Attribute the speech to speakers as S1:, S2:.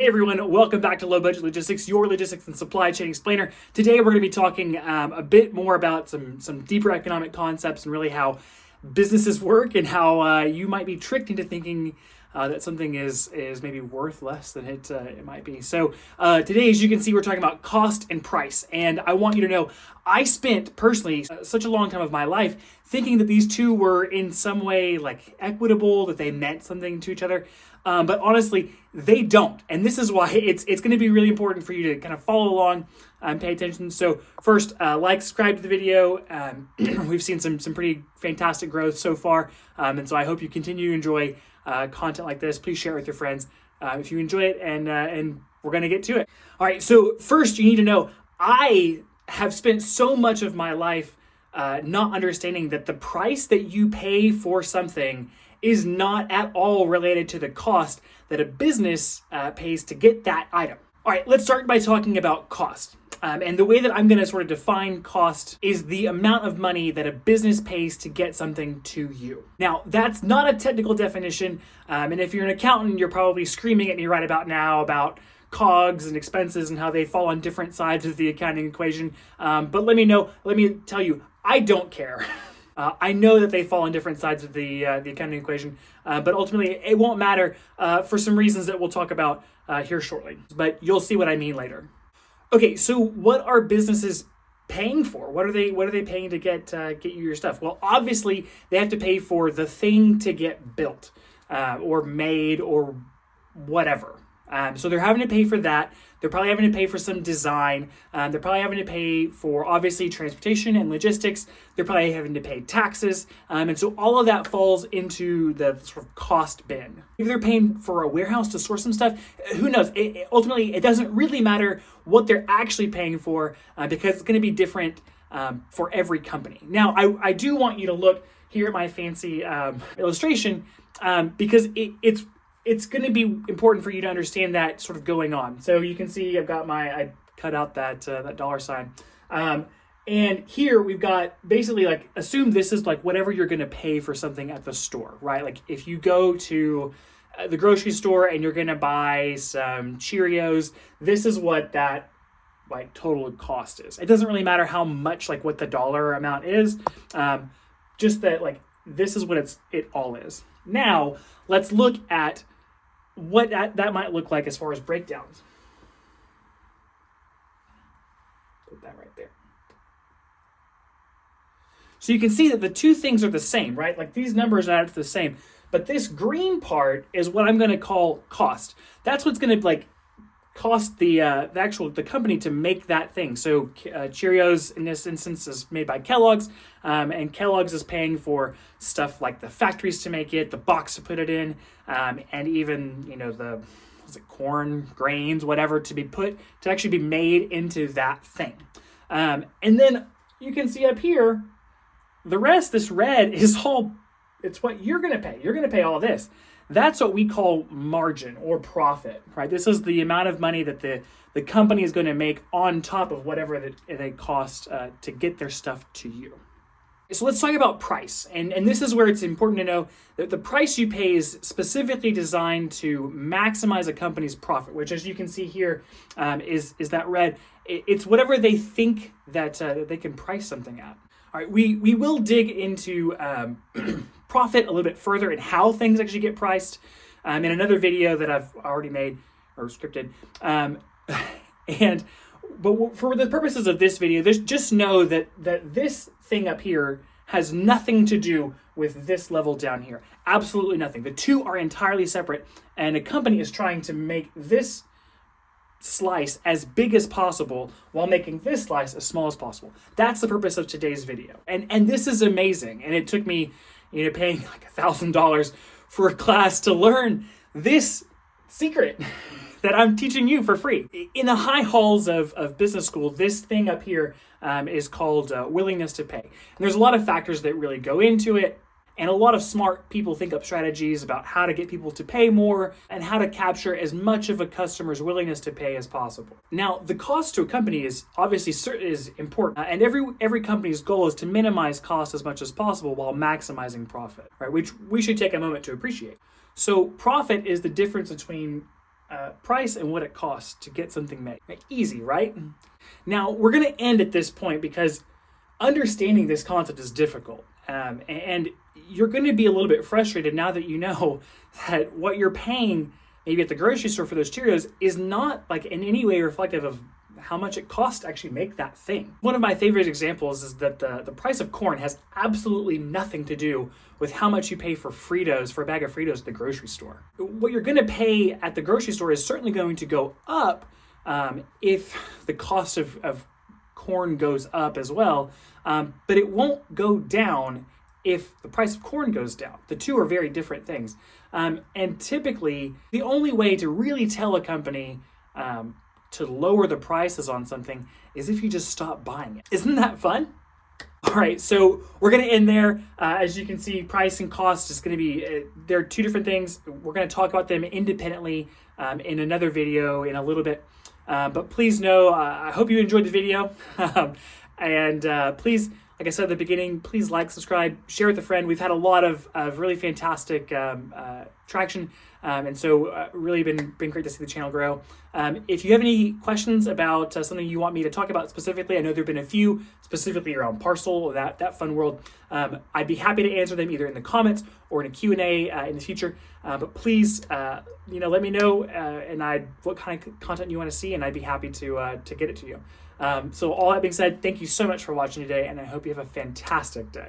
S1: Hey everyone, welcome back to Low Budget Logistics, your logistics and supply chain explainer. Today we're going to be talking a bit more about some deeper economic concepts and really how businesses work and how you might be tricked into thinking that something is maybe worth less than it might be. So today, as you can see, we're talking about cost and price. And I want you to know, I spent personally such a long time of my life thinking that these two were in some way like equitable, that they meant something to each other. But honestly, they don't. And this is why it's going to be really important for you to kind of follow along and pay attention. So first, subscribe to the video. We've seen some pretty fantastic growth so far. And so I hope you continue to enjoy content like this. Please share it with your friends if you enjoy it, and we're going to get to it. All right. So first, you need to know, I have spent so much of my life not understanding that the price that you pay for something is not at all related to the cost that a business pays to get that item. All right, let's start by talking about cost. And the way that I'm going to sort of define cost is the amount of money that a business pays to get something to you. Now, that's not a technical definition. And if you're an accountant, you're probably screaming at me right about now about COGS and expenses and how they fall on different sides of the accounting equation. But let me tell you, I don't care. I know that they fall on different sides of the accounting equation, but ultimately it won't matter for some reasons that we'll talk about here shortly. But you'll see what I mean later. Okay, so what are businesses paying for? What are they paying to get you your stuff? Well, obviously they have to pay for the thing to get built or made or whatever. So they're having to pay for that. They're probably having to pay for some design. They're probably having to pay for, obviously, transportation and logistics. They're probably having to pay taxes. And so all of that falls into the sort of cost bin. If they're paying for a warehouse to store some stuff, who knows? Ultimately, it doesn't really matter what they're actually paying for because it's going to be different for every company. Now, I do want you to look here at my fancy illustration because it's going to be important for you to understand that sort of going on. So you can see I cut out that dollar sign. And here we've got basically like, assume this is like whatever you're going to pay for something at the store, right? Like if you go to the grocery store and you're going to buy some Cheerios, this is what that like total cost is. It doesn't really matter how much, like what the dollar amount is, just that like this is what it all is. Now let's look at what that might look like as far as breakdowns. Put that right there. So you can see that the two things are the same, right? Like these numbers add up to the same, but this green part is what I'm going to call cost. That's what's going to like cost the company to make that thing. So Cheerios in this instance is made by Kellogg's, and Kellogg's is paying for stuff like the factories to make it, the box to put it in, and even the corn grains, whatever, to actually be made into that thing. And then you can see up here, the rest, this red is all, it's what you're going to pay. You're going to pay all this. That's what we call margin or profit, right? This is the amount of money that the company is going to make on top of whatever they cost to get their stuff to you. So let's talk about price. And this is where it's important to know that the price you pay is specifically designed to maximize a company's profit, which, as you can see here, is that red. It's whatever they think that they can price something at. All right, we will dig into profit a little bit further and how things actually get priced in another video that I've already made or scripted. But for the purposes of this video, just know that this thing up here has nothing to do with this level down here. Absolutely nothing. The two are entirely separate, and a company is trying to make this slice as big as possible while making this slice as small as possible. That's the purpose of today's video. And this is amazing. And it took me, paying like $1,000 for a class to learn this secret that I'm teaching you for free. In the high halls of business school, this thing up here is called willingness to pay. And there's a lot of factors that really go into it. And a lot of smart people think up strategies about how to get people to pay more and how to capture as much of a customer's willingness to pay as possible. Now, the cost to a company is obviously is important, and every company's goal is to minimize cost as much as possible while maximizing profit, right? Which we should take a moment to appreciate. So profit is the difference between price and what it costs to get something made. Easy, right? Now, we're going to end at this point because understanding this concept is difficult. And you're going to be a little bit frustrated now that you know that what you're paying maybe at the grocery store for those Cheerios is not like in any way reflective of how much it costs to actually make that thing. One of my favorite examples is that the price of corn has absolutely nothing to do with how much you pay for Fritos, for a bag of Fritos at the grocery store. What you're going to pay at the grocery store is certainly going to go up if the cost of corn goes up as well, but it won't go down if the price of corn goes down. The two are very different things. And typically, the only way to really tell a company to lower the prices on something is if you just stop buying it. Isn't that fun? All right, so we're going to end there. As you can see, price and cost is going to be, they're two different things. We're going to talk about them independently in another video in a little bit. But please know, I hope you enjoyed the video. And please, like I said at the beginning, please like, subscribe, share with a friend. We've had a lot of really fantastic traction. And so really been great to see the channel grow. If you have any questions about something you want me to talk about specifically, I know there have been a few specifically around parcel, that fun world. I'd be happy to answer them either in the comments or in a Q&A in the future. But please, let me know what kind of content you want to see, and I'd be happy to get it to you. So all that being said, thank you so much for watching today, and I hope you have a fantastic day.